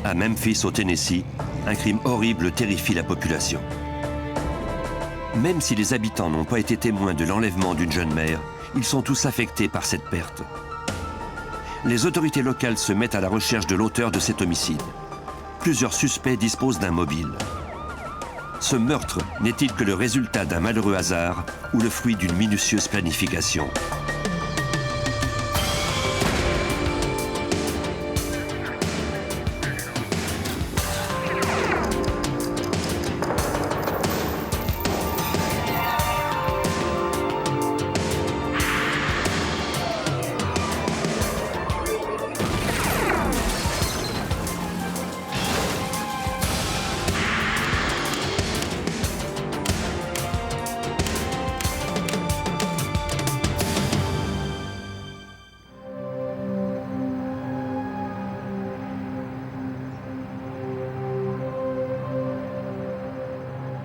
À Memphis, au Tennessee, un crime horrible terrifie la population. Même si les habitants n'ont pas été témoins de l'enlèvement d'une jeune mère, ils sont tous affectés par cette perte. Les autorités locales se mettent à la recherche de l'auteur de cet homicide. Plusieurs suspects disposent d'un mobile. Ce meurtre n'est-il que le résultat d'un malheureux hasard ou le fruit d'une minutieuse planification ?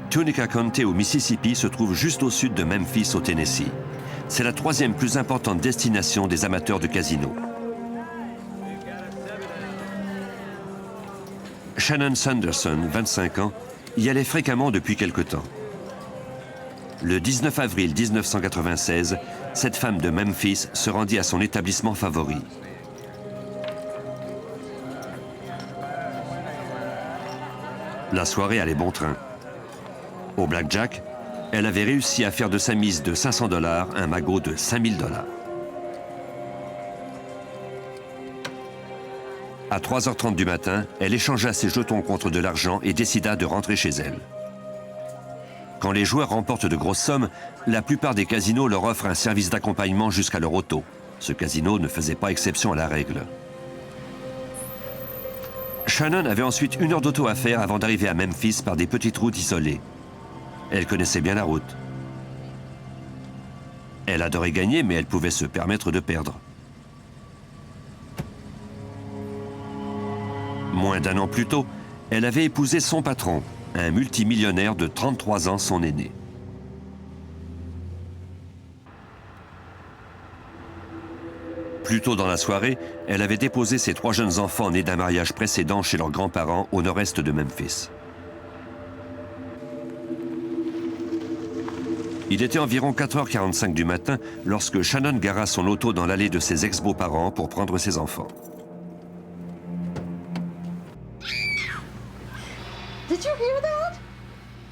Tunica County au Mississippi se trouve juste au sud de Memphis au Tennessee. C'est la troisième plus importante destination des amateurs de casinos. Shannon Sanderson, 25 ans, y allait fréquemment depuis quelque temps. Le 19 avril 1996, cette femme de Memphis se rendit à son établissement favori. La soirée allait bon train. Au blackjack, elle avait réussi à faire de sa mise de 500 $ un magot de 5000 $. À 3h30 du matin, elle échangea ses jetons contre de l'argent et décida de rentrer chez elle. Quand les joueurs remportent de grosses sommes, la plupart des casinos leur offrent un service d'accompagnement jusqu'à leur auto. Ce casino ne faisait pas exception à la règle. Shannon avait ensuite 1 heure d'auto à faire avant d'arriver à Memphis par des petites routes isolées. Elle connaissait bien la route. Elle adorait gagner, mais elle pouvait se permettre de perdre. Moins d'1 an plus tôt, elle avait épousé son patron, un multimillionnaire de 33 ans, son aîné. Plus tôt dans la soirée, elle avait déposé ses 3 jeunes enfants nés d'un mariage précédent chez leurs grands-parents au nord-est de Memphis. Il était environ 4h45 du matin lorsque Shannon gara son auto dans l'allée de ses ex-beaux-parents pour prendre ses enfants.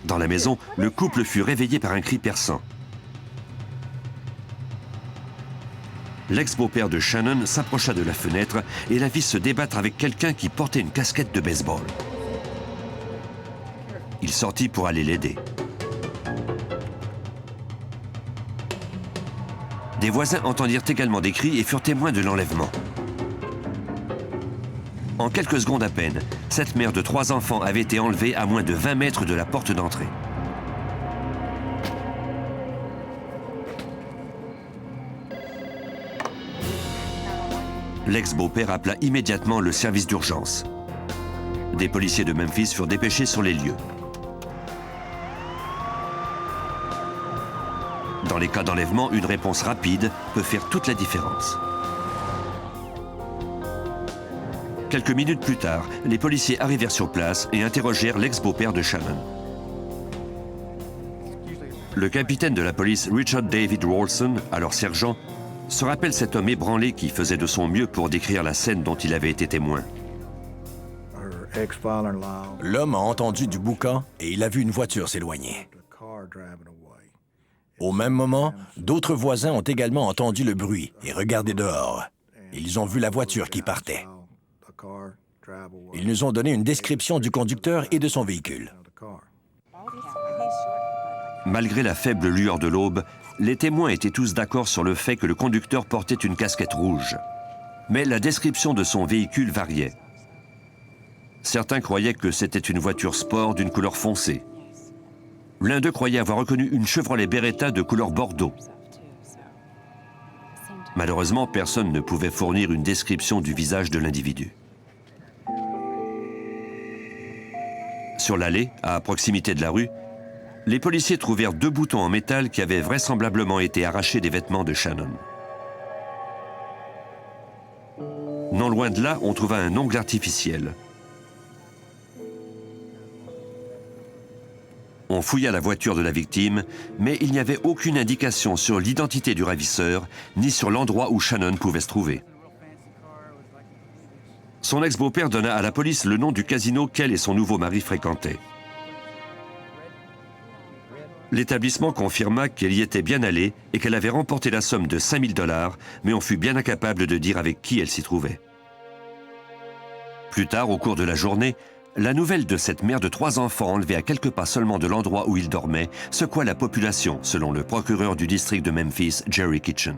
Dans la maison, le couple fut réveillé par un cri perçant. L'ex-beau-père de Shannon s'approcha de la fenêtre et la vit se débattre avec quelqu'un qui portait une casquette de baseball. Il sortit pour aller l'aider. Des voisins entendirent également des cris et furent témoins de l'enlèvement. En quelques secondes à peine, cette mère de 3 enfants avait été enlevée à moins de 20 mètres de la porte d'entrée. L'ex-beau-père appela immédiatement le service d'urgence. Des policiers de Memphis furent dépêchés sur les lieux. Dans les cas d'enlèvement, une réponse rapide peut faire toute la différence. Quelques minutes plus tard, les policiers arrivèrent sur place et interrogèrent l'ex-beau-père de Shannon. Le capitaine de la police Richard David Rawlson, alors sergent, se rappelle cet homme ébranlé qui faisait de son mieux pour décrire la scène dont il avait été témoin. L'homme a entendu du boucan et il a vu une voiture s'éloigner. Au même moment, d'autres voisins ont également entendu le bruit et regardé dehors. Ils ont vu la voiture qui partait. Ils nous ont donné une description du conducteur et de son véhicule. Malgré la faible lueur de l'aube, les témoins étaient tous d'accord sur le fait que le conducteur portait une casquette rouge. Mais la description de son véhicule variait. Certains croyaient que c'était une voiture sport d'une couleur foncée. L'un d'eux croyait avoir reconnu une Chevrolet Beretta de couleur bordeaux. Malheureusement, personne ne pouvait fournir une description du visage de l'individu. Sur l'allée, à proximité de la rue, les policiers trouvèrent 2 boutons en métal qui avaient vraisemblablement été arrachés des vêtements de Shannon. Non loin de là, on trouva un ongle artificiel. On fouilla la voiture de la victime, mais il n'y avait aucune indication sur l'identité du ravisseur, ni sur l'endroit où Shannon pouvait se trouver. Son ex-beau-père donna à la police le nom du casino qu'elle et son nouveau mari fréquentaient. L'établissement confirma qu'elle y était bien allée et qu'elle avait remporté la somme de 5 000 $, mais on fut bien incapable de dire avec qui elle s'y trouvait. Plus tard, au cours de la journée, la nouvelle de cette mère de 3 enfants enlevée à quelques pas seulement de l'endroit où il dormait secoua la population, selon le procureur du district de Memphis, Jerry Kitchen.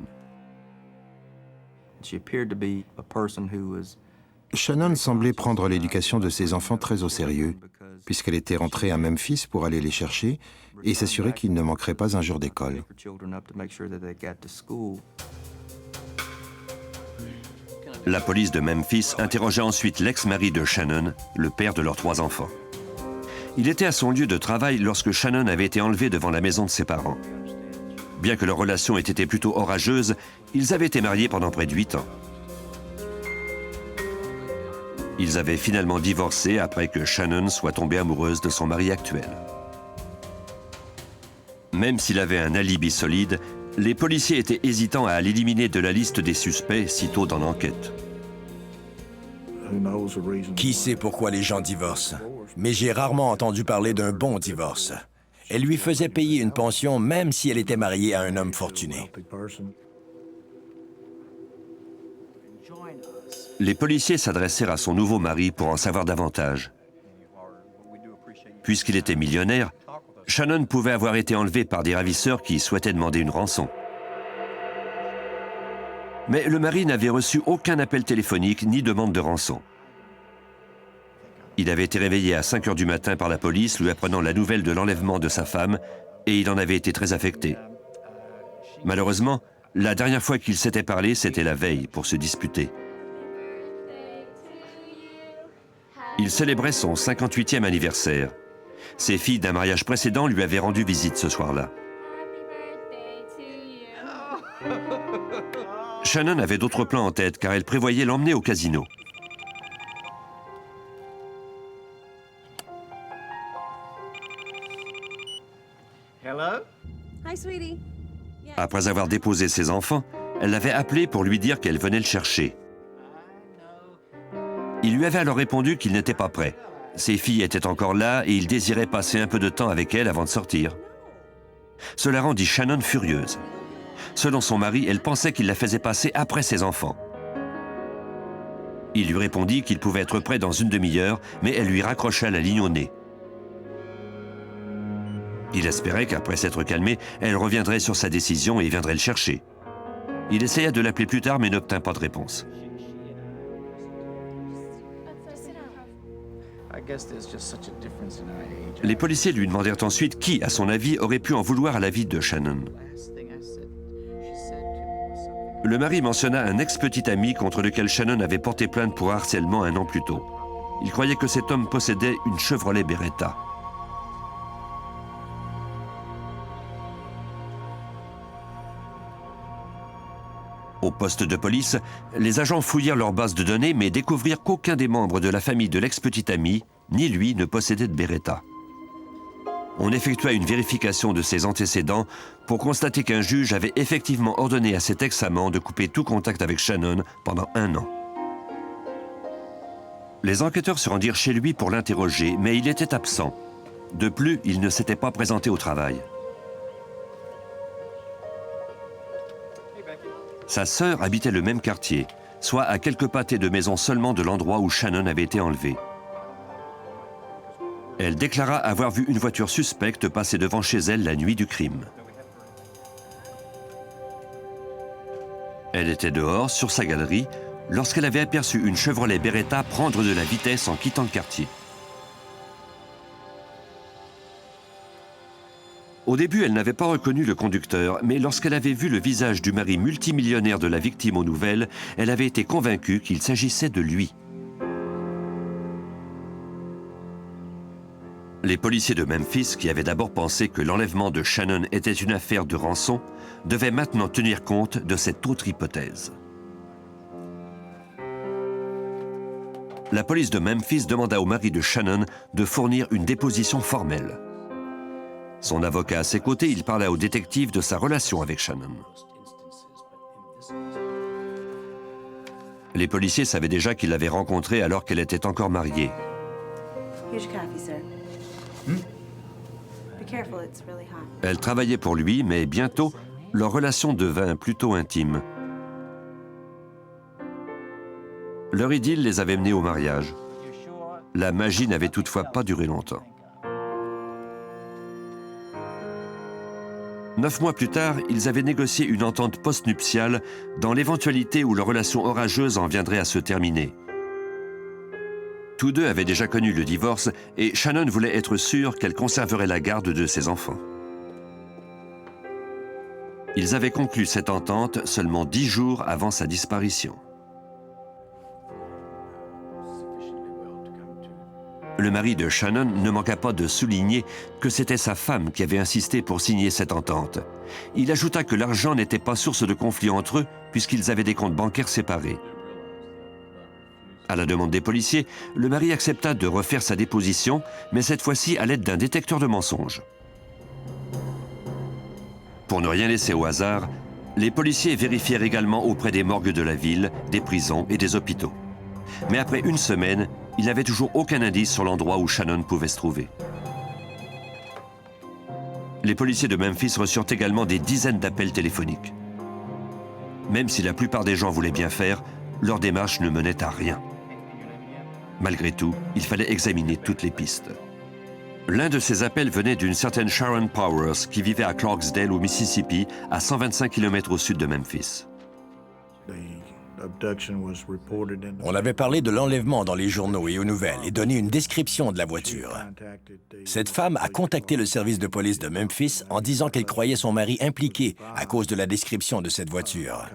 Shannon semblait prendre l'éducation de ses enfants très au sérieux, puisqu'elle était rentrée à Memphis pour aller les chercher et s'assurer qu'ils ne manqueraient pas un jour d'école. La police de Memphis interrogea ensuite l'ex-mari de Shannon, le père de leurs 3 enfants. Il était à son lieu de travail lorsque Shannon avait été enlevée devant la maison de ses parents. Bien que leur relation ait été plutôt orageuse, ils avaient été mariés pendant près de 8 ans. Ils avaient finalement divorcé après que Shannon soit tombée amoureuse de son mari actuel. Même s'il avait un alibi solide, les policiers étaient hésitants à l'éliminer de la liste des suspects si tôt dans l'enquête. Qui sait pourquoi les gens divorcent? Mais j'ai rarement entendu parler d'un bon divorce. Elle lui faisait payer une pension même si elle était mariée à un homme fortuné. Les policiers s'adressèrent à son nouveau mari pour en savoir davantage. Puisqu'il était millionnaire, Shannon pouvait avoir été enlevé par des ravisseurs qui souhaitaient demander une rançon. Mais le mari n'avait reçu aucun appel téléphonique ni demande de rançon. Il avait été réveillé à 5 heures du matin par la police lui apprenant la nouvelle de l'enlèvement de sa femme et il en avait été très affecté. Malheureusement, la dernière fois qu'ils s'étaient parlé, c'était la veille pour se disputer. Il célébrait son 58e anniversaire. Ses filles d'un mariage précédent lui avaient rendu visite ce soir-là. Shannon avait d'autres plans en tête car elle prévoyait l'emmener au casino. Hi, sweetie. Après avoir déposé ses enfants, elle l'avait appelé pour lui dire qu'elle venait le chercher. Il lui avait alors répondu qu'il n'était pas prêt. Ses filles étaient encore là et il désirait passer un peu de temps avec elles avant de sortir. Cela rendit Shannon furieuse. Selon son mari, elle pensait qu'il la faisait passer après ses enfants. Il lui répondit qu'il pouvait être prêt dans une demi-heure, mais elle lui raccrocha la ligne au nez. Il espérait qu'après s'être calmée, elle reviendrait sur sa décision et viendrait le chercher. Il essaya de l'appeler plus tard, mais n'obtint pas de réponse. Les policiers lui demandèrent ensuite qui, à son avis, aurait pu en vouloir à la vie de Shannon. Le mari mentionna un ex-petit ami contre lequel Shannon avait porté plainte pour harcèlement 1 an plus tôt. Il croyait que cet homme possédait une Chevrolet Beretta. Au poste de police, les agents fouillèrent leur base de données mais découvrirent qu'aucun des membres de la famille de l'ex-petit ami, ni lui, ne possédait de Beretta. On effectua une vérification de ses antécédents pour constater qu'un juge avait effectivement ordonné à cet ex-amant de couper tout contact avec Shannon pendant 1 an. Les enquêteurs se rendirent chez lui pour l'interroger, mais il était absent. De plus, il ne s'était pas présenté au travail. Sa sœur habitait le même quartier, soit à quelques pâtés de maison seulement de l'endroit où Shannon avait été enlevée. Elle déclara avoir vu une voiture suspecte passer devant chez elle la nuit du crime. Elle était dehors, sur sa galerie, lorsqu'elle avait aperçu une Chevrolet Beretta prendre de la vitesse en quittant le quartier. Au début, elle n'avait pas reconnu le conducteur, mais lorsqu'elle avait vu le visage du mari multimillionnaire de la victime aux nouvelles, elle avait été convaincue qu'il s'agissait de lui. Les policiers de Memphis, qui avaient d'abord pensé que l'enlèvement de Shannon était une affaire de rançon, devaient maintenant tenir compte de cette autre hypothèse. La police de Memphis demanda au mari de Shannon de fournir une déposition formelle. Son avocat à ses côtés, il parla au détective de sa relation avec Shannon. Les policiers savaient déjà qu'il l'avait rencontrée alors qu'elle était encore mariée. Here's your coffee, sir. Be careful, it's really hot. Elle travaillait pour lui, mais bientôt, leur relation devint plutôt intime. Leur idylle les avait menés au mariage. La magie n'avait toutefois pas duré longtemps. 9 mois plus tard, ils avaient négocié une entente post-nuptiale dans l'éventualité où leur relation orageuse en viendrait à se terminer. Tous deux avaient déjà connu le divorce et Shannon voulait être sûre qu'elle conserverait la garde de ses enfants. Ils avaient conclu cette entente seulement 10 jours avant sa disparition. Le mari de Shannon ne manqua pas de souligner que c'était sa femme qui avait insisté pour signer cette entente. Il ajouta que l'argent n'était pas source de conflit entre eux puisqu'ils avaient des comptes bancaires séparés. À la demande des policiers, le mari accepta de refaire sa déposition, mais cette fois-ci à l'aide d'un détecteur de mensonges. Pour ne rien laisser au hasard, les policiers vérifièrent également auprès des morgues de la ville, des prisons et des hôpitaux. Mais après une semaine, il n'avait toujours aucun indice sur l'endroit où Shannon pouvait se trouver. Les policiers de Memphis reçurent également des dizaines d'appels téléphoniques. Même si la plupart des gens voulaient bien faire, leur démarche ne menait à rien. Malgré tout, il fallait examiner toutes les pistes. L'un de ces appels venait d'une certaine Sharon Powers qui vivait à Clarksdale au Mississippi, à 125 km au sud de Memphis. On avait parlé de l'enlèvement dans les journaux et aux nouvelles et donné une description de la voiture. Cette femme a contacté le service de police de Memphis en disant qu'elle croyait son mari impliqué à cause de la description de cette voiture.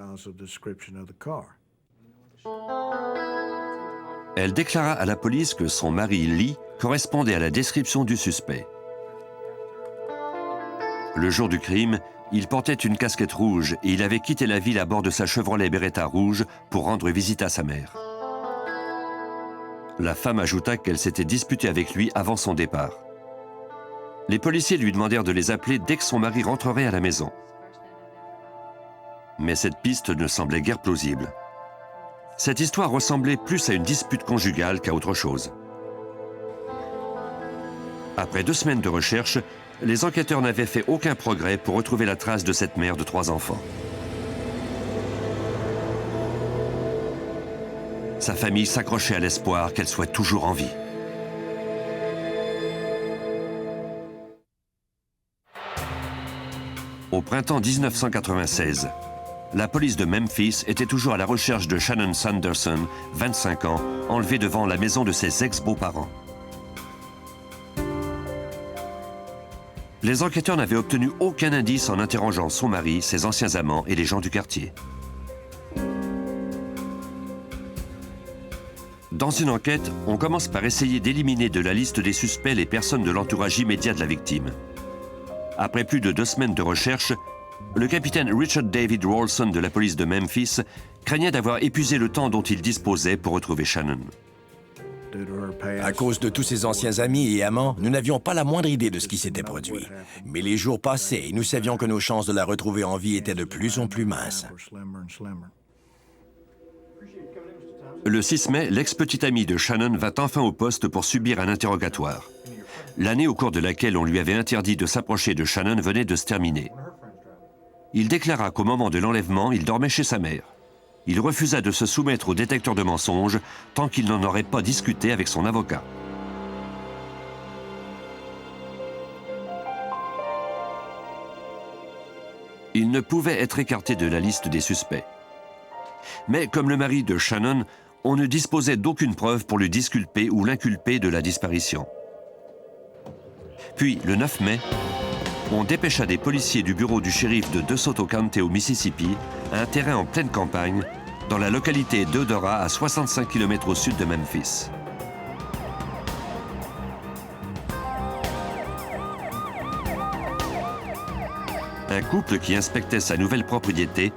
Elle déclara à la police que son mari Lee correspondait à la description du suspect. Le jour du crime, il portait une casquette rouge et il avait quitté la ville à bord de sa Chevrolet Beretta rouge pour rendre visite à sa mère. La femme ajouta qu'elle s'était disputée avec lui avant son départ. Les policiers lui demandèrent de les appeler dès que son mari rentrerait à la maison. Mais cette piste ne semblait guère plausible. Cette histoire ressemblait plus à une dispute conjugale qu'à autre chose. Après 2 semaines de recherche, les enquêteurs n'avaient fait aucun progrès pour retrouver la trace de cette mère de 3 enfants. Sa famille s'accrochait à l'espoir qu'elle soit toujours en vie. Au printemps 1996, la police de Memphis était toujours à la recherche de Shannon Sanderson, 25 ans, enlevée devant la maison de ses ex-beaux-parents. Les enquêteurs n'avaient obtenu aucun indice en interrogeant son mari, ses anciens amants et les gens du quartier. Dans une enquête, on commence par essayer d'éliminer de la liste des suspects les personnes de l'entourage immédiat de la victime. Après plus de 2 semaines de recherche, le capitaine Richard David Rawlson de la police de Memphis craignait d'avoir épuisé le temps dont il disposait pour retrouver Shannon. À cause de tous ses anciens amis et amants, nous n'avions pas la moindre idée de ce qui s'était produit. Mais les jours passaient et nous savions que nos chances de la retrouver en vie étaient de plus en plus minces. Le 6 mai, l'ex-petite amie de Shannon vint enfin au poste pour subir un interrogatoire. L'année au cours de laquelle on lui avait interdit de s'approcher de Shannon venait de se terminer. Il déclara qu'au moment de l'enlèvement, il dormait chez sa mère. Il refusa de se soumettre au détecteur de mensonges tant qu'il n'en aurait pas discuté avec son avocat. Il ne pouvait être écarté de la liste des suspects. Mais comme le mari de Shannon, on ne disposait d'aucune preuve pour le disculper ou l'inculper de la disparition. Puis, le 9 mai, on dépêcha des policiers du bureau du shérif de DeSoto County au Mississippi à un terrain en pleine campagne, dans la localité d'Eudora, à 65 km au sud de Memphis. Un couple qui inspectait sa nouvelle propriété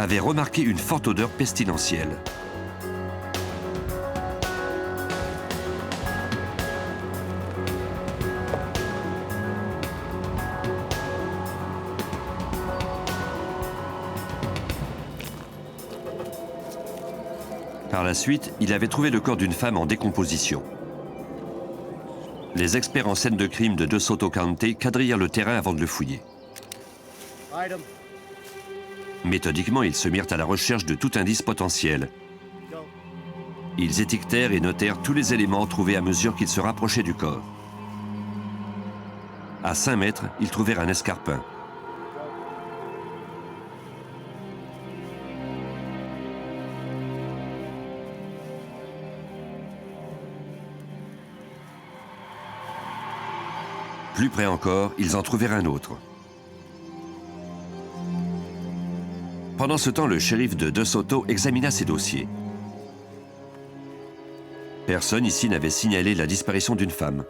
avait remarqué une forte odeur pestilentielle. Par la suite, il avait trouvé le corps d'une femme en décomposition. Les experts en scène de crime de DeSoto County quadrillèrent le terrain avant de le fouiller. Méthodiquement, ils se mirent à la recherche de tout indice potentiel. Ils étiquetèrent et notèrent tous les éléments trouvés à mesure qu'ils se rapprochaient du corps. À 5 mètres, ils trouvèrent un escarpin. Plus près encore, ils en trouvèrent un autre. Pendant ce temps, le shérif de DeSoto examina ses dossiers. Personne ici n'avait signalé la disparition d'une femme.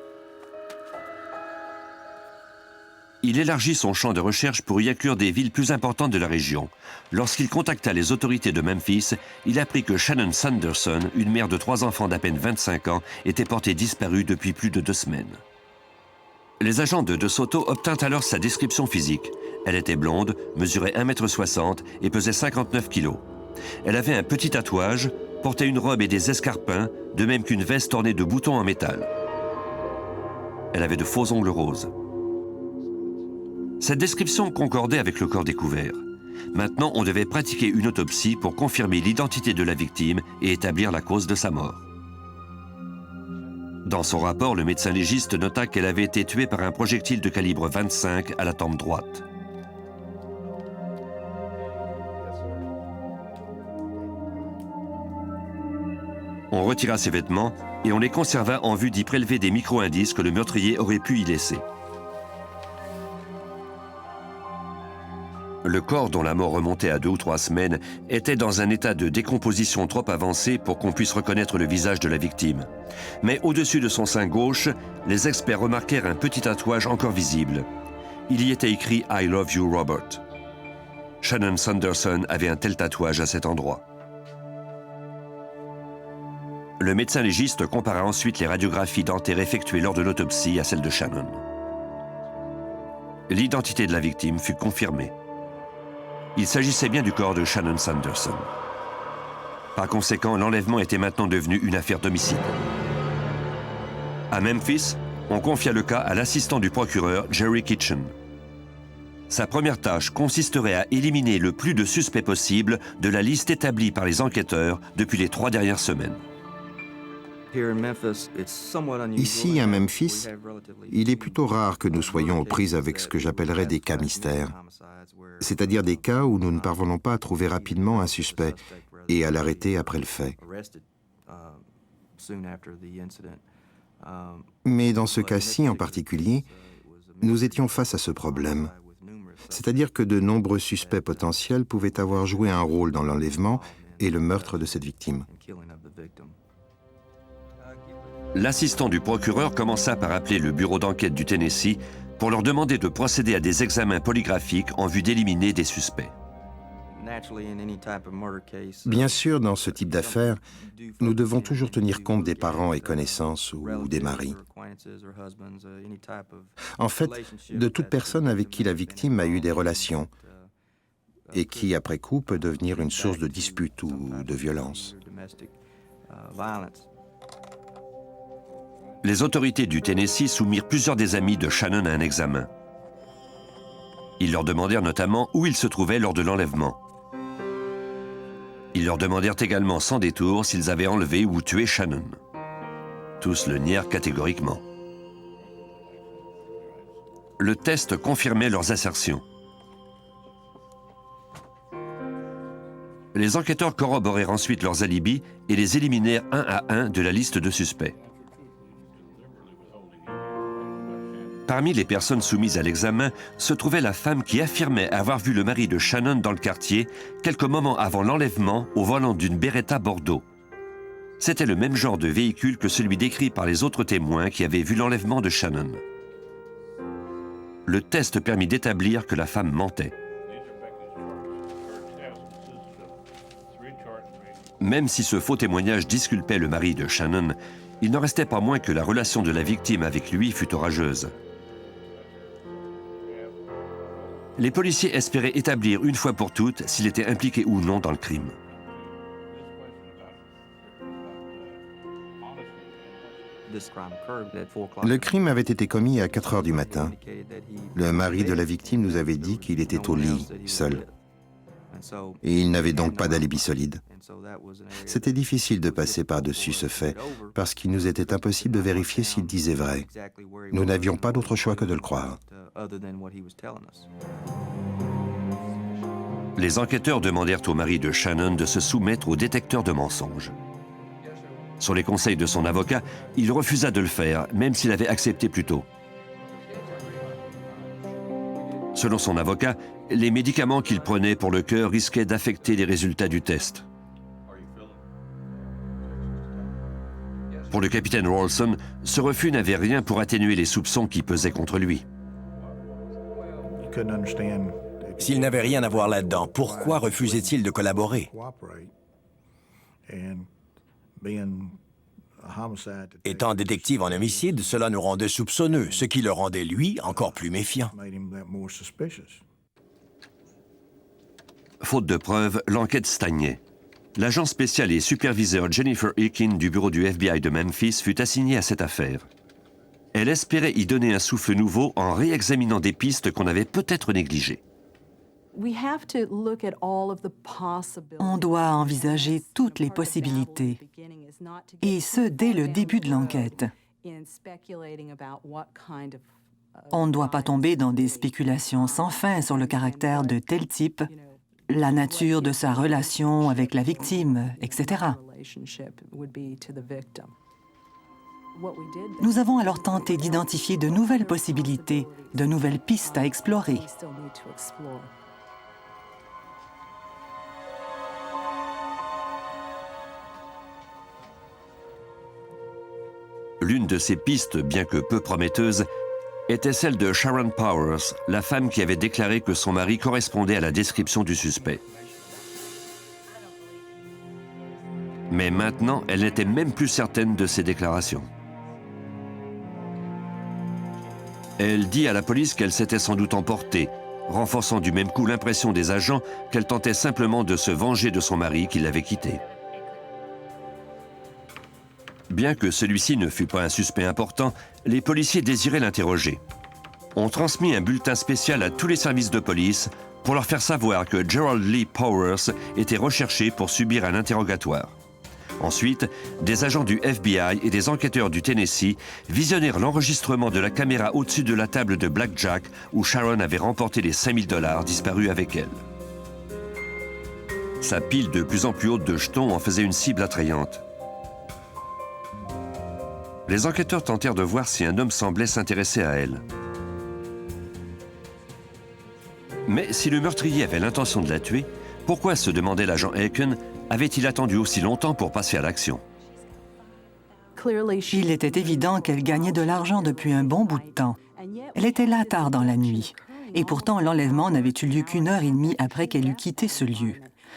Il élargit son champ de recherche pour y inclure des villes plus importantes de la région. Lorsqu'il contacta les autorités de Memphis, il apprit que Shannon Sanderson, une mère de 3 enfants d'à peine 25 ans, était portée disparue depuis plus de 2 semaines. Les agents de DeSoto obtinrent alors sa description physique. Elle était blonde, mesurait 1,60 m et pesait 59 kg. Elle avait un petit tatouage, portait une robe et des escarpins, de même qu'une veste ornée de boutons en métal. Elle avait de faux ongles roses. Cette description concordait avec le corps découvert. Maintenant, on devait pratiquer une autopsie pour confirmer l'identité de la victime et établir la cause de sa mort. Dans son rapport, le médecin légiste nota qu'elle avait été tuée par un projectile de calibre 25 à la tempe droite. On retira ses vêtements et on les conserva en vue d'y prélever des micro-indices que le meurtrier aurait pu y laisser. Le corps, dont la mort remontait à 2 ou 3 semaines, était dans un état de décomposition trop avancé pour qu'on puisse reconnaître le visage de la victime. Mais au-dessus de son sein gauche, les experts remarquèrent un petit tatouage encore visible. Il y était écrit « I love you, Robert ». Shannon Sanderson avait un tel tatouage à cet endroit. Le médecin légiste compara ensuite les radiographies dentaires effectuées lors de l'autopsie à celles de Shannon. L'identité de la victime fut confirmée. Il s'agissait bien du corps de Shannon Sanderson. Par conséquent, l'enlèvement était maintenant devenu une affaire d'homicide. À Memphis, on confia le cas à l'assistant du procureur, Jerry Kitchen. Sa première tâche consisterait à éliminer le plus de suspects possible de la liste établie par les enquêteurs depuis les 3 dernières semaines. Ici, à Memphis, il est plutôt rare que nous soyons aux prises avec ce que j'appellerais des cas mystères, c'est-à-dire des cas où nous ne parvenons pas à trouver rapidement un suspect et à l'arrêter après le fait. Mais dans ce cas-ci en particulier, nous étions face à ce problème, c'est-à-dire que de nombreux suspects potentiels pouvaient avoir joué un rôle dans l'enlèvement et le meurtre de cette victime. L'assistant du procureur commença par appeler le bureau d'enquête du Tennessee pour leur demander de procéder à des examens polygraphiques en vue d'éliminer des suspects. Bien sûr, dans ce type d'affaires, nous devons toujours tenir compte des parents et connaissances ou des maris. En fait, de toute personne avec qui la victime a eu des relations et qui, après coup, peut devenir une source de dispute ou de violence. Les autorités du Tennessee soumirent plusieurs des amis de Shannon à un examen. Ils leur demandèrent notamment où ils se trouvaient lors de l'enlèvement. Ils leur demandèrent également sans détour s'ils avaient enlevé ou tué Shannon. Tous le nièrent catégoriquement. Le test confirmait leurs assertions. Les enquêteurs corroborèrent ensuite leurs alibis et les éliminèrent un à un de la liste de suspects. Parmi les personnes soumises à l'examen se trouvait la femme qui affirmait avoir vu le mari de Shannon dans le quartier quelques moments avant l'enlèvement au volant d'une Beretta Bordeaux. C'était le même genre de véhicule que celui décrit par les autres témoins qui avaient vu l'enlèvement de Shannon. Le test permit d'établir que la femme mentait. Même si ce faux témoignage disculpait le mari de Shannon, il n'en restait pas moins que la relation de la victime avec lui fut orageuse. Les policiers espéraient établir une fois pour toutes s'il était impliqué ou non dans le crime. Le crime avait été commis à 4 heures du matin. Le mari de la victime nous avait dit qu'il était au lit, seul. Et il n'avait donc pas d'alibi solide. C'était difficile de passer par-dessus ce fait, parce qu'il nous était impossible de vérifier s'il disait vrai. Nous n'avions pas d'autre choix que de le croire. Les enquêteurs demandèrent au mari de Shannon de se soumettre au détecteur de mensonges. Sur les conseils de son avocat, il refusa de le faire, même s'il avait accepté plus tôt. Selon son avocat, les médicaments qu'il prenait pour le cœur risquaient d'affecter les résultats du test. Pour le capitaine Rolson, ce refus n'avait rien pour atténuer les soupçons qui pesaient contre lui. S'il n'avait rien à voir là-dedans, pourquoi refusait-il de collaborer? Étant détective en homicide, cela nous rendait soupçonneux, ce qui le rendait, lui, encore plus méfiant. Faute de preuves, l'enquête stagnait. L'agent spécial et superviseur Jennifer Eakin du bureau du FBI de Memphis fut assignée à cette affaire. Elle espérait y donner un souffle nouveau en réexaminant des pistes qu'on avait peut-être négligées. On doit envisager toutes les possibilités, et ce, dès le début de l'enquête. On ne doit pas tomber dans des spéculations sans fin sur le caractère de tel type, la nature de sa relation avec la victime, etc. Nous avons alors tenté d'identifier de nouvelles possibilités, de nouvelles pistes à explorer. L'une de ces pistes, bien que peu prometteuse, était celle de Sharon Powers, la femme qui avait déclaré que son mari correspondait à la description du suspect. Mais maintenant, elle n'était même plus certaine de ses déclarations. Elle dit à la police qu'elle s'était sans doute emportée, renforçant du même coup l'impression des agents qu'elle tentait simplement de se venger de son mari qui l'avait quittée. Bien que celui-ci ne fût pas un suspect important, les policiers désiraient l'interroger. On transmit un bulletin spécial à tous les services de police pour leur faire savoir que Gerald Lee Powers était recherché pour subir un interrogatoire. Ensuite, des agents du FBI et des enquêteurs du Tennessee visionnèrent l'enregistrement de la caméra au-dessus de la table de blackjack où Sharon avait remporté les $5000 disparus avec elle. Sa pile de plus en plus haute de jetons en faisait une cible attrayante. Les enquêteurs tentèrent de voir si un homme semblait s'intéresser à elle. Mais si le meurtrier avait l'intention de la tuer, pourquoi, se demandait l'agent Eakin, avait-il attendu aussi longtemps pour passer à l'action? Il était évident qu'elle gagnait de l'argent depuis un bon bout de temps. Elle était là tard dans la nuit. Et pourtant, l'enlèvement n'avait eu lieu qu'1 heure et demie après qu'elle eût quitté ce lieu.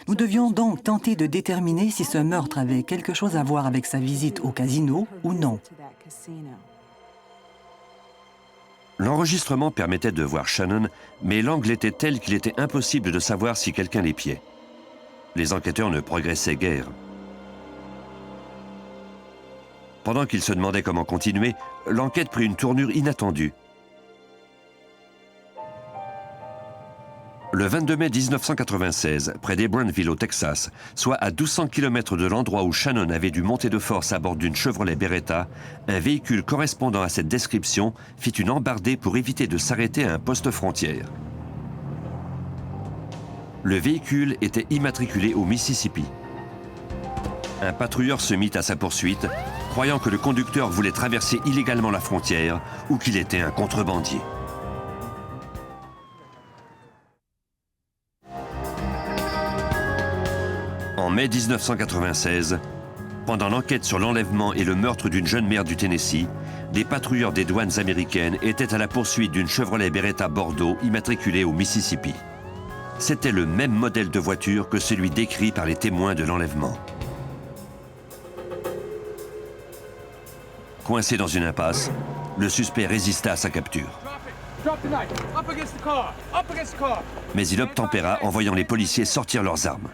Nous devions donc tenter de déterminer si ce meurtre avait quelque chose à voir avec sa visite au casino ou non. L'enregistrement permettait de voir Shannon, mais l'angle était tel qu'il était impossible de savoir si quelqu'un l'épiait. Les enquêteurs ne progressaient guère. Pendant qu'ils se demandaient comment continuer, l'enquête prit une tournure inattendue. Le 22 mai 1996, près d'Hebronville au Texas, soit à 1200 km de l'endroit où Shannon avait dû monter de force à bord d'une Chevrolet Beretta, un véhicule correspondant à cette description fit une embardée pour éviter de s'arrêter à un poste frontière. Le véhicule était immatriculé au Mississippi. Un patrouilleur se mit à sa poursuite, croyant que le conducteur voulait traverser illégalement la frontière ou qu'il était un contrebandier. En mai 1996, pendant l'enquête sur l'enlèvement et le meurtre d'une jeune mère du Tennessee, des patrouilleurs des douanes américaines étaient à la poursuite d'une Chevrolet Beretta Bordeaux immatriculée au Mississippi. C'était le même modèle de voiture que celui décrit par les témoins de l'enlèvement. Coincé dans une impasse, le suspect résista à sa capture. Mais il obtempéra en voyant les policiers sortir leurs armes.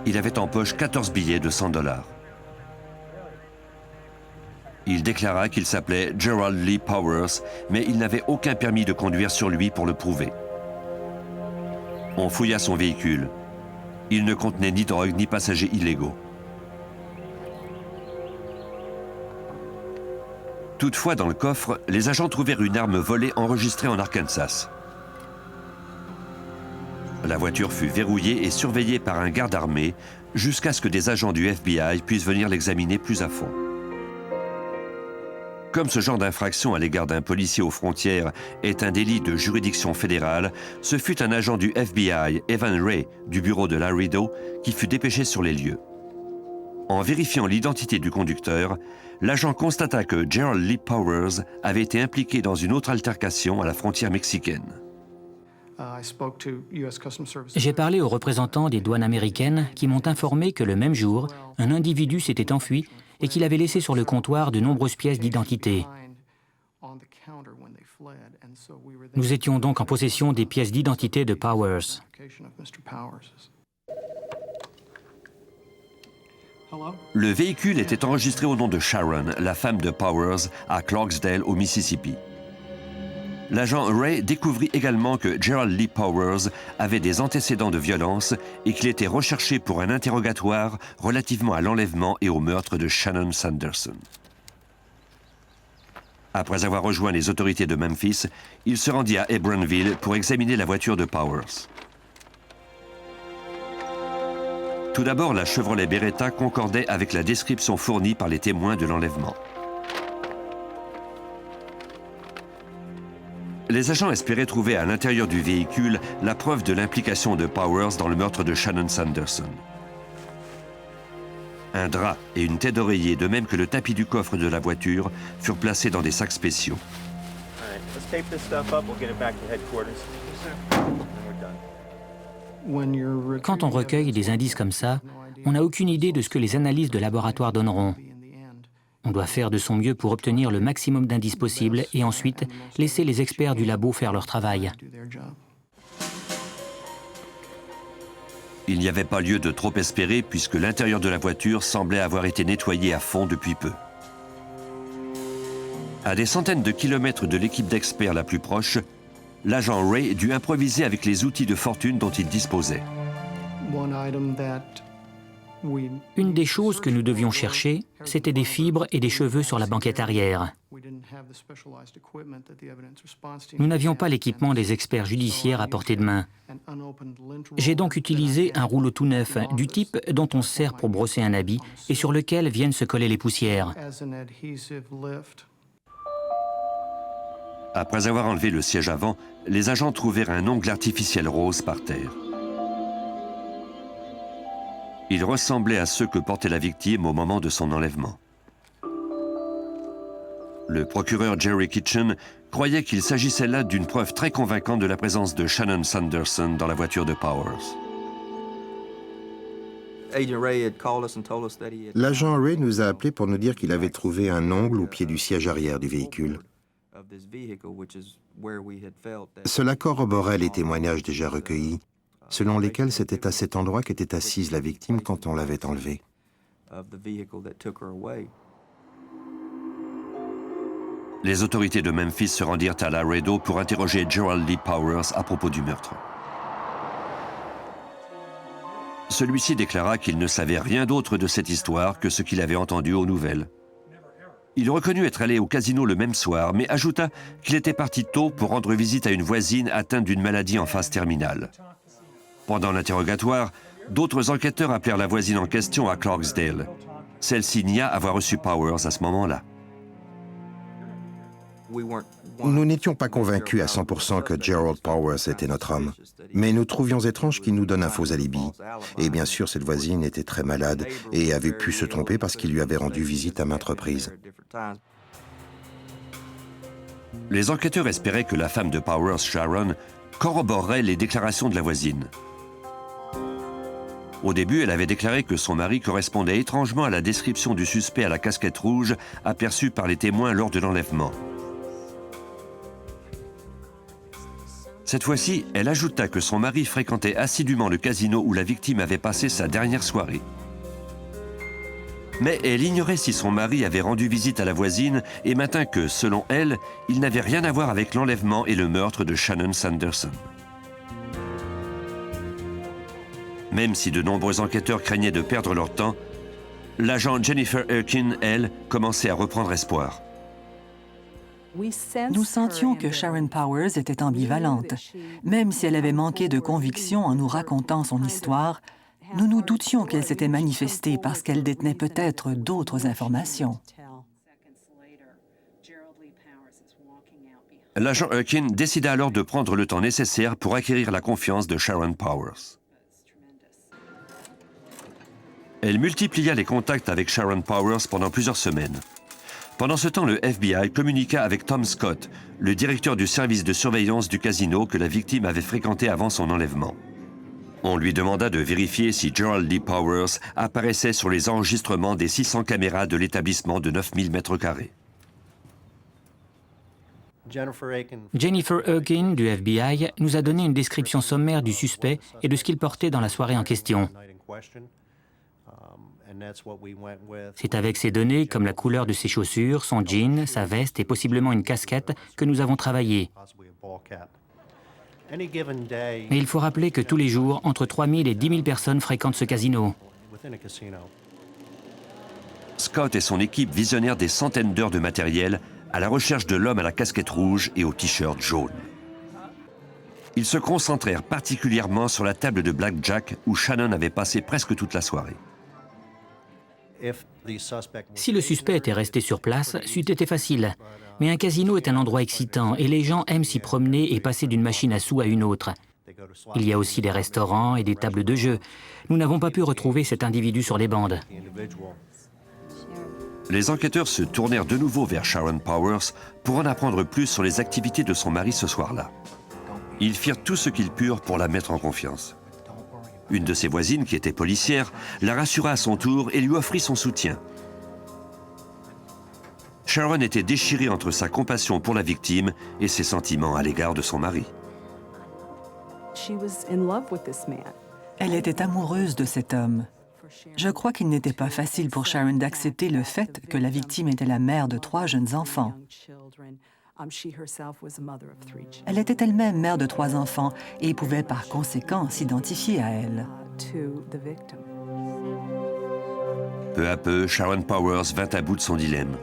Il avait en poche 14 billets de $100. Il déclara qu'il s'appelait Gerald Lee Powers, mais il n'avait aucun permis de conduire sur lui pour le prouver. On fouilla son véhicule. Il ne contenait ni drogue ni passagers illégaux. Toutefois, dans le coffre, les agents trouvèrent une arme volée enregistrée en Arkansas. La voiture fut verrouillée et surveillée par un garde armé jusqu'à ce que des agents du FBI puissent venir l'examiner plus à fond. Comme ce genre d'infraction à l'égard d'un policier aux frontières est un délit de juridiction fédérale, ce fut un agent du FBI, Evan Ray, du bureau de Laredo, qui fut dépêché sur les lieux. En vérifiant l'identité du conducteur, l'agent constata que Gerald Lee Powers avait été impliqué dans une autre altercation à la frontière mexicaine. J'ai parlé aux représentants des douanes américaines qui m'ont informé que le même jour, un individu s'était enfui et qu'il avait laissé sur le comptoir de nombreuses pièces d'identité. Nous étions donc en possession des pièces d'identité de Powers. Le véhicule était enregistré au nom de Sharon, la femme de Powers, à Clarksdale, au Mississippi. L'agent Ray découvrit également que Gerald Lee Powers avait des antécédents de violence et qu'il était recherché pour un interrogatoire relativement à l'enlèvement et au meurtre de Shannon Sanderson. Après avoir rejoint les autorités de Memphis, il se rendit à Hebronville pour examiner la voiture de Powers. Tout d'abord, la Chevrolet Beretta concordait avec la description fournie par les témoins de l'enlèvement. Les agents espéraient trouver à l'intérieur du véhicule la preuve de l'implication de Powers dans le meurtre de Shannon Sanderson. Un drap et une tête d'oreiller, de même que le tapis du coffre de la voiture, furent placés dans des sacs spéciaux. Quand on recueille des indices comme ça, on n'a aucune idée de ce que les analyses de laboratoire donneront. On doit faire de son mieux pour obtenir le maximum d'indices possibles et ensuite laisser les experts du labo faire leur travail. Il n'y avait pas lieu de trop espérer puisque l'intérieur de la voiture semblait avoir été nettoyé à fond depuis peu. À des centaines de kilomètres de l'équipe d'experts la plus proche, l'agent Ray dut improviser avec les outils de fortune dont il disposait. Une des choses que nous devions chercher, c'était des fibres et des cheveux sur la banquette arrière. Nous n'avions pas l'équipement des experts judiciaires à portée de main. J'ai donc utilisé un rouleau tout neuf, du type dont on se sert pour brosser un habit et sur lequel viennent se coller les poussières. Après avoir enlevé le siège avant, les agents trouvèrent un ongle artificiel rose par terre. Il ressemblait à ceux que portait la victime au moment de son enlèvement. Le procureur Jerry Kitchen croyait qu'il s'agissait là d'une preuve très convaincante de la présence de Shannon Sanderson dans la voiture de Powers. L'agent Ray nous a appelés pour nous dire qu'il avait trouvé un ongle au pied du siège arrière du véhicule. Cela corroborait les témoignages déjà recueillis, selon lesquels c'était à cet endroit qu'était assise la victime quand on l'avait enlevée. Les autorités de Memphis se rendirent à Laredo pour interroger Gerald Lee Powers à propos du meurtre. Celui-ci déclara qu'il ne savait rien d'autre de cette histoire que ce qu'il avait entendu aux nouvelles. Il reconnut être allé au casino le même soir, mais ajouta qu'il était parti tôt pour rendre visite à une voisine atteinte d'une maladie en phase terminale. Pendant l'interrogatoire, d'autres enquêteurs appelèrent la voisine en question à Clarksdale. Celle-ci nia avoir reçu Powers à ce moment-là. Nous n'étions pas convaincus à 100% que Gerald Powers était notre homme, mais nous trouvions étrange qu'il nous donne un faux alibi. Et bien sûr, cette voisine était très malade et avait pu se tromper parce qu'il lui avait rendu visite à maintes reprises. Les enquêteurs espéraient que la femme de Powers, Sharon, corroborerait les déclarations de la voisine. Au début, elle avait déclaré que son mari correspondait étrangement à la description du suspect à la casquette rouge aperçu par les témoins lors de l'enlèvement. Cette fois-ci, elle ajouta que son mari fréquentait assidûment le casino où la victime avait passé sa dernière soirée. Mais elle ignorait si son mari avait rendu visite à la voisine et maintint que, selon elle, il n'avait rien à voir avec l'enlèvement et le meurtre de Shannon Sanderson. Même si de nombreux enquêteurs craignaient de perdre leur temps, l'agent Jennifer Erkin, elle, commençait à reprendre espoir. Nous sentions que Sharon Powers était ambivalente. Même si elle avait manqué de conviction en nous racontant son histoire, nous nous doutions qu'elle s'était manifestée parce qu'elle détenait peut-être d'autres informations. L'agent Erkin décida alors de prendre le temps nécessaire pour acquérir la confiance de Sharon Powers. Elle multiplia les contacts avec Sharon Powers pendant plusieurs semaines. Pendant ce temps, le FBI communiqua avec Tom Scott, le directeur du service de surveillance du casino que la victime avait fréquenté avant son enlèvement. On lui demanda de vérifier si Gerald Lee Powers apparaissait sur les enregistrements des 600 caméras de l'établissement de 9000 m². Jennifer Erkin du FBI nous a donné une description sommaire du suspect et de ce qu'il portait dans la soirée en question. C'est avec ces données, comme la couleur de ses chaussures, son jean, sa veste et possiblement une casquette, que nous avons travaillé. Mais il faut rappeler que tous les jours, entre 3000 et 10 000 personnes fréquentent ce casino. Scott et son équipe visionnèrent des centaines d'heures de matériel à la recherche de l'homme à la casquette rouge et au t-shirt jaune. Ils se concentrèrent particulièrement sur la table de blackjack où Shannon avait passé presque toute la soirée. Si le suspect était resté sur place, c'eût été facile. Mais un casino est un endroit excitant et les gens aiment s'y promener et passer d'une machine à sous à une autre. Il y a aussi des restaurants et des tables de jeu. Nous n'avons pas pu retrouver cet individu sur les bandes. Les enquêteurs se tournèrent de nouveau vers Sharon Powers pour en apprendre plus sur les activités de son mari ce soir-là. Ils firent tout ce qu'ils purent pour la mettre en confiance. Une de ses voisines, qui était policière, la rassura à son tour et lui offrit son soutien. Sharon était déchirée entre sa compassion pour la victime et ses sentiments à l'égard de son mari. Elle était amoureuse de cet homme. Je crois qu'il n'était pas facile pour Sharon d'accepter le fait que la victime était la mère de 3 jeunes enfants. Elle était elle-même mère de 3 enfants et pouvait par conséquent s'identifier à elle. Peu à peu, Sharon Powers vint à bout de son dilemme.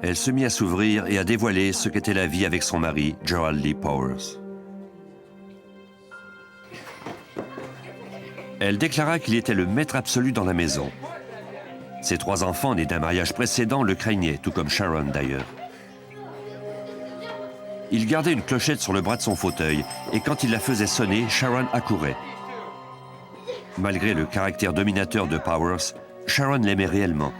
Elle se mit à s'ouvrir et à dévoiler ce qu'était la vie avec son mari, Gerald Lee Powers. Elle déclara qu'il était le maître absolu dans la maison. Ses 3 enfants nés d'un mariage précédent le craignaient, tout comme Sharon d'ailleurs. Il gardait une clochette sur le bras de son fauteuil et quand il la faisait sonner, Sharon accourait. Malgré le caractère dominateur de Powers, Sharon l'aimait réellement.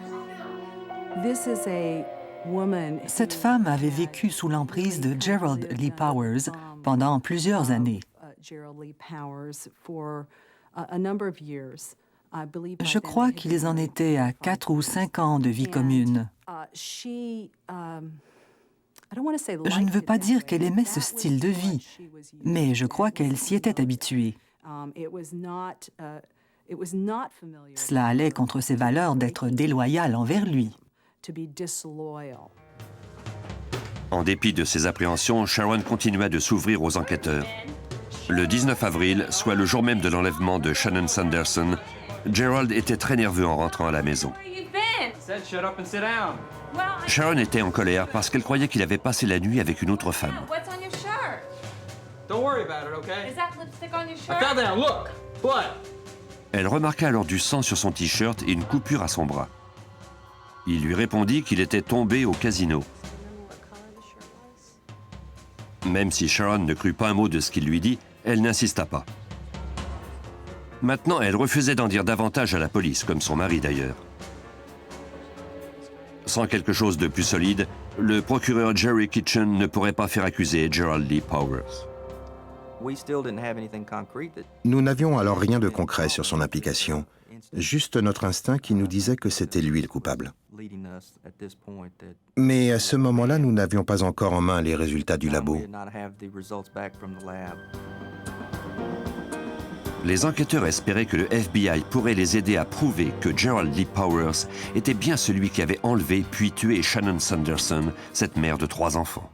Cette femme avait vécu sous l'emprise de Gerald Lee Powers pendant plusieurs années. Je crois qu'ils en étaient à 4 ou 5 ans de vie commune. Je ne veux pas dire qu'elle aimait ce style de vie, mais je crois qu'elle s'y était habituée. Cela allait contre ses valeurs d'être déloyale envers lui. En dépit de ses appréhensions, Sharon continua de s'ouvrir aux enquêteurs. Le 19 avril, soit le jour même de l'enlèvement de Shannon Sanderson, Gerald était très nerveux en rentrant à la maison. Sharon était en colère parce qu'elle croyait qu'il avait passé la nuit avec une autre femme. Elle remarqua alors du sang sur son t-shirt et une coupure à son bras. Il lui répondit qu'il était tombé au casino. Même si Sharon ne crut pas un mot de ce qu'il lui dit, elle n'insista pas. Maintenant, elle refusait d'en dire davantage à la police, comme son mari d'ailleurs. Sans quelque chose de plus solide, le procureur Jerry Kitchen ne pourrait pas faire accuser Gerald Lee Powers. Nous n'avions alors rien de concret sur son implication, juste notre instinct qui nous disait que c'était lui le coupable. Mais à ce moment-là, nous n'avions pas encore en main les résultats du labo. Les enquêteurs espéraient que le FBI pourrait les aider à prouver que Gerald Lee Powers était bien celui qui avait enlevé puis tué Shannon Sanderson, cette mère de 3 enfants.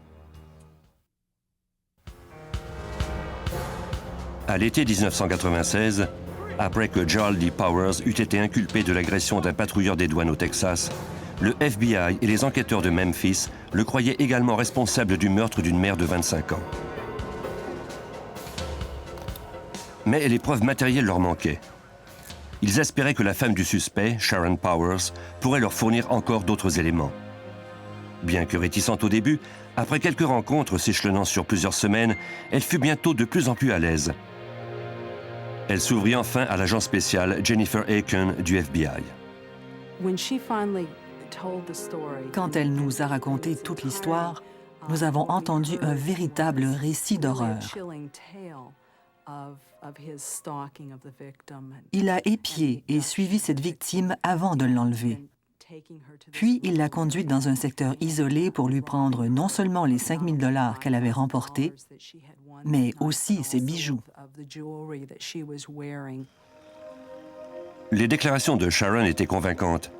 À l'été 1996, après que Gerald Lee Powers eut été inculpé de l'agression d'un patrouilleur des douanes au Texas, le FBI et les enquêteurs de Memphis le croyaient également responsable du meurtre d'une mère de 25 ans. Mais les preuves matérielles leur manquaient. Ils espéraient que la femme du suspect, Sharon Powers, pourrait leur fournir encore d'autres éléments. Bien que réticente au début, après quelques rencontres s'échelonnant sur plusieurs semaines, elle fut bientôt de plus en plus à l'aise. Elle s'ouvrit enfin à l'agent spécial Jennifer Aiken du FBI. Quand elle nous a raconté toute l'histoire, nous avons entendu un véritable récit d'horreur. Il a épié et suivi cette victime avant de l'enlever. Puis, il l'a conduite dans un secteur isolé pour lui prendre non seulement les 5 000 $ qu'elle avait remportés, mais aussi ses bijoux. Les déclarations de Sharon étaient convaincantes.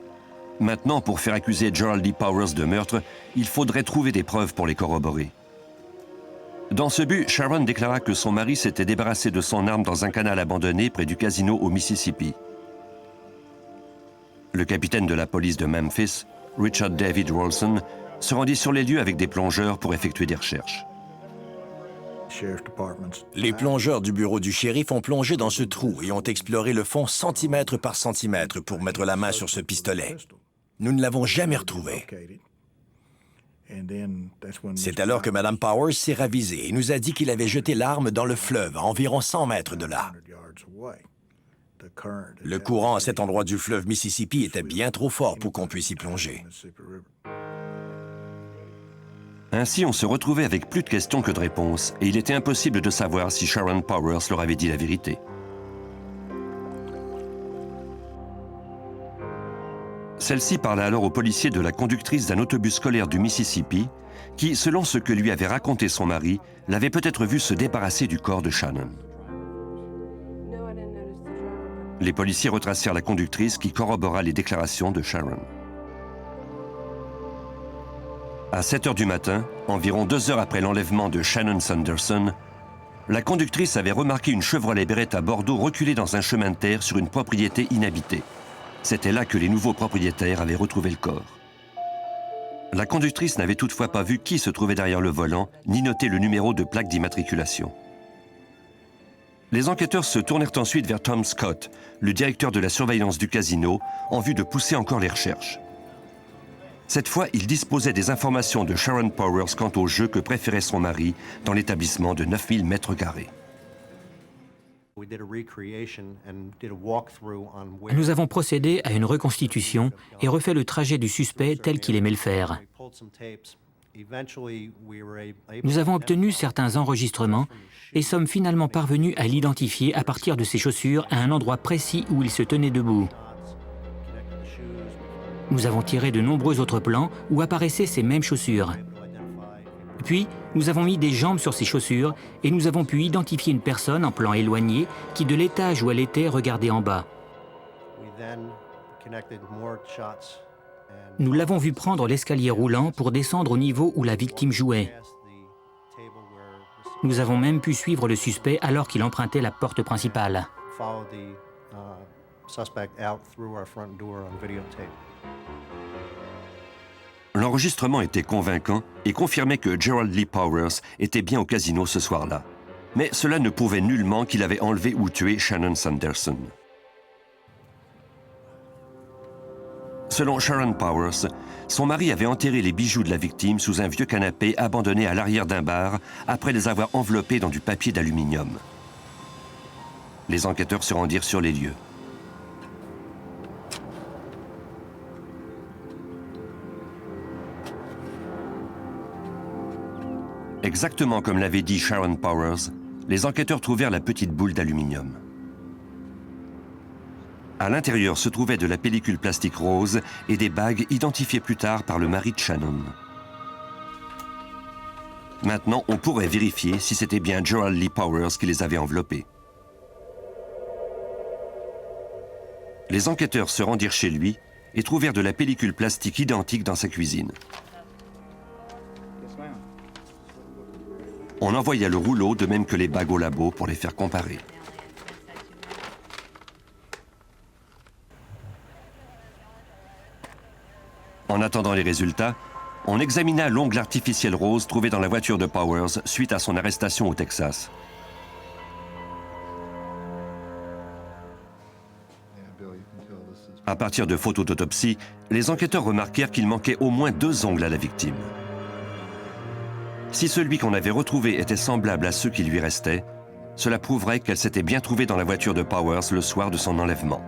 Maintenant, pour faire accuser Gerald Lee Powers de meurtre, il faudrait trouver des preuves pour les corroborer. Dans ce but, Sharon déclara que son mari s'était débarrassé de son arme dans un canal abandonné près du casino au Mississippi. Le capitaine de la police de Memphis, Richard David Rolson, se rendit sur les lieux avec des plongeurs pour effectuer des recherches. Les plongeurs du bureau du shérif ont plongé dans ce trou et ont exploré le fond centimètre par centimètre pour mettre la main sur ce pistolet. Nous ne l'avons jamais retrouvé. C'est alors que Mme Powers s'est ravisée et nous a dit qu'il avait jeté l'arme dans le fleuve, à environ 100 mètres de là. Le courant à cet endroit du fleuve Mississippi était bien trop fort pour qu'on puisse y plonger. Ainsi, on se retrouvait avec plus de questions que de réponses, et il était impossible de savoir si Sharon Powers leur avait dit la vérité. Celle-ci parla alors aux policiers de la conductrice d'un autobus scolaire du Mississippi, qui, selon ce que lui avait raconté son mari, l'avait peut-être vu se débarrasser du corps de Shannon. Les policiers retracèrent la conductrice qui corrobora les déclarations de Sharon. À 7 heures du matin, environ 2 heures après l'enlèvement de Shannon Sanderson, la conductrice avait remarqué une Chevrolet Beretta Bordeaux reculée dans un chemin de terre sur une propriété inhabitée. C'était là que les nouveaux propriétaires avaient retrouvé le corps. La conductrice n'avait toutefois pas vu qui se trouvait derrière le volant, ni noté le numéro de plaque d'immatriculation. Les enquêteurs se tournèrent ensuite vers Tom Scott, le directeur de la surveillance du casino, en vue de pousser encore les recherches. Cette fois, il disposait des informations de Sharon Powers quant au jeu que préférait son mari dans l'établissement de 9000 mètres carrés. Nous avons procédé à une reconstitution et refait le trajet du suspect tel qu'il aimait le faire. Nous avons obtenu certains enregistrements et sommes finalement parvenus à l'identifier à partir de ses chaussures à un endroit précis où il se tenait debout. Nous avons tiré de nombreux autres plans où apparaissaient ces mêmes chaussures. Puis, nous avons mis des jambes sur ces chaussures et nous avons pu identifier une personne en plan éloigné qui, de l'étage où elle était, regardait en bas. Nous l'avons vu prendre l'escalier roulant pour descendre au niveau où la victime jouait. Nous avons même pu suivre le suspect alors qu'il empruntait la porte principale. L'enregistrement était convaincant et confirmait que Gerald Lee Powers était bien au casino ce soir-là. Mais cela ne prouvait nullement qu'il avait enlevé ou tué Shannon Sanderson. Selon Sharon Powers, son mari avait enterré les bijoux de la victime sous un vieux canapé abandonné à l'arrière d'un bar après les avoir enveloppés dans du papier d'aluminium. Les enquêteurs se rendirent sur les lieux. Exactement comme l'avait dit Sharon Powers, les enquêteurs trouvèrent la petite boule d'aluminium. À l'intérieur se trouvait de la pellicule plastique rose et des bagues identifiées plus tard par le mari de Shannon. Maintenant, on pourrait vérifier si c'était bien Gerald Lee Powers qui les avait enveloppées. Les enquêteurs se rendirent chez lui et trouvèrent de la pellicule plastique identique dans sa cuisine. On envoya le rouleau de même que les bagues au labo pour les faire comparer. En attendant les résultats, on examina l'ongle artificiel rose trouvé dans la voiture de Powers suite à son arrestation au Texas. À partir de photos d'autopsie, les enquêteurs remarquèrent qu'il manquait au moins 2 ongles à la victime. Si celui qu'on avait retrouvé était semblable à ceux qui lui restaient, cela prouverait qu'elle s'était bien trouvée dans la voiture de Powers le soir de son enlèvement.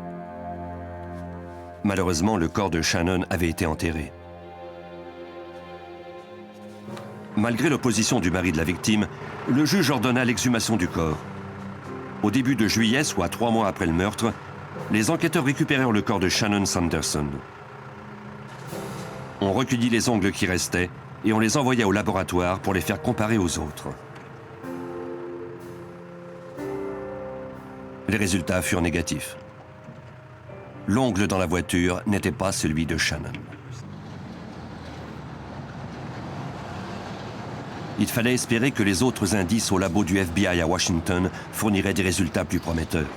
Malheureusement, le corps de Shannon avait été enterré. Malgré l'opposition du mari de la victime, le juge ordonna l'exhumation du corps. Au début de juillet, soit 3 mois après le meurtre, les enquêteurs récupérèrent le corps de Shannon Sanderson. On recueillit les ongles qui restaient et on les envoya au laboratoire pour les faire comparer aux autres. Les résultats furent négatifs. L'ongle dans la voiture n'était pas celui de Shannon. Il fallait espérer que les autres indices au labo du FBI à Washington fourniraient des résultats plus prometteurs.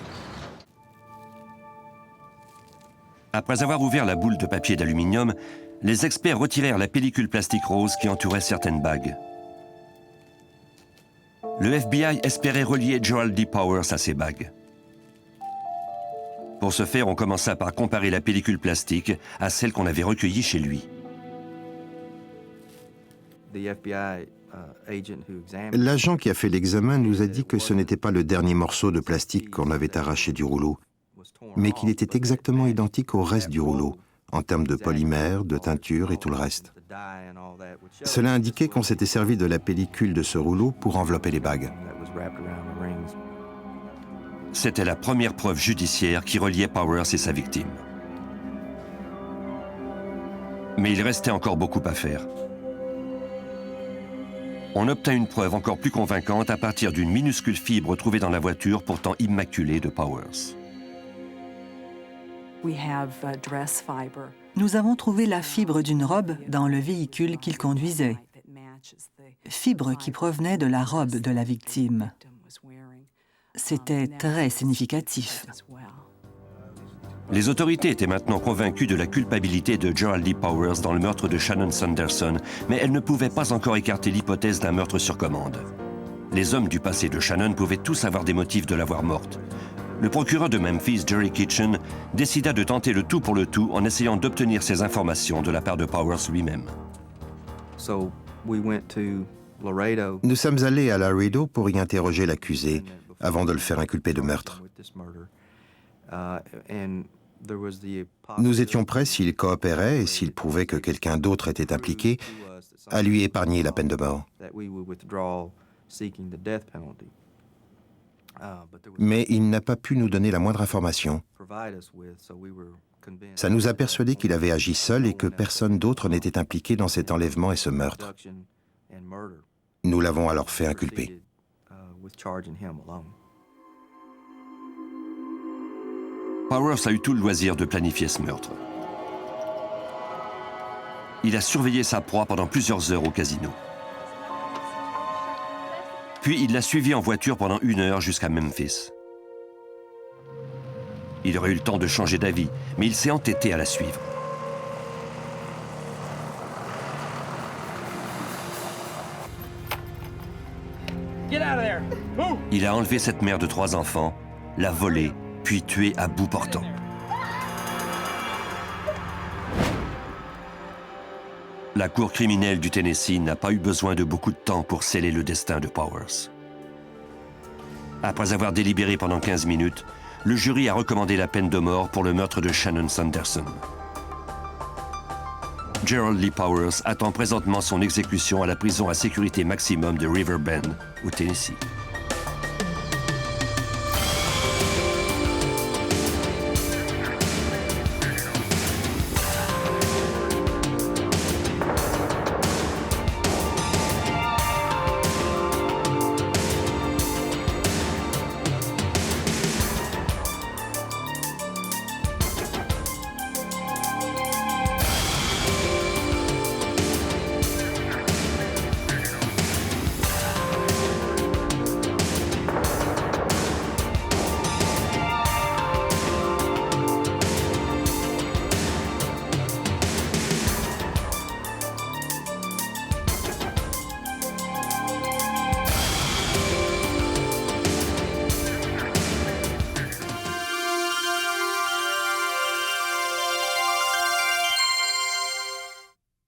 Après avoir ouvert la boule de papier d'aluminium, les experts retirèrent la pellicule plastique rose qui entourait certaines bagues. Le FBI espérait relier Gerald D. Powers à ces bagues. Pour ce faire, on commença par comparer la pellicule plastique à celle qu'on avait recueillie chez lui. L'agent qui a fait l'examen nous a dit que ce n'était pas le dernier morceau de plastique qu'on avait arraché du rouleau, mais qu'il était exactement identique au reste du rouleau, en termes de polymère, de teinture et tout le reste. Cela indiquait qu'on s'était servi de la pellicule de ce rouleau pour envelopper les bagues. C'était la première preuve judiciaire qui reliait Powers et sa victime. Mais il restait encore beaucoup à faire. On obtint une preuve encore plus convaincante à partir d'une minuscule fibre trouvée dans la voiture pourtant immaculée de Powers. Nous avons trouvé la fibre d'une robe dans le véhicule qu'il conduisait. Fibre qui provenait de la robe de la victime. C'était très significatif. Les autorités étaient maintenant convaincues de la culpabilité de Gerald D. Powers dans le meurtre de Shannon Sanderson, mais elles ne pouvaient pas encore écarter l'hypothèse d'un meurtre sur commande. Les hommes du passé de Shannon pouvaient tous avoir des motifs de l'avoir morte. Le procureur de Memphis, Jerry Kitchen, décida de tenter le tout pour le tout en essayant d'obtenir ces informations de la part de Powers lui-même. Nous sommes allés à Laredo pour y interroger l'accusé, avant de le faire inculper de meurtre. Nous étions prêts, s'il coopérait et s'il prouvait que quelqu'un d'autre était impliqué, à lui épargner la peine de mort. Mais il n'a pas pu nous donner la moindre information. Ça nous a persuadés qu'il avait agi seul et que personne d'autre n'était impliqué dans cet enlèvement et ce meurtre. Nous l'avons alors fait inculper. Powers a eu tout le loisir de planifier ce meurtre. Il a surveillé sa proie pendant plusieurs heures au casino. Puis il l'a suivie en voiture pendant 1 heure jusqu'à Memphis. Il aurait eu le temps de changer d'avis, mais il s'est entêté à la suivre. Il a enlevé cette mère de 3 enfants, l'a volée, puis tuée à bout portant. La cour criminelle du Tennessee n'a pas eu besoin de beaucoup de temps pour sceller le destin de Powers. Après avoir délibéré pendant 15 minutes, le jury a recommandé la peine de mort pour le meurtre de Shannon Sanderson. Gerald Lee Powers attend présentement son exécution à la prison à sécurité maximum de River Bend, au Tennessee.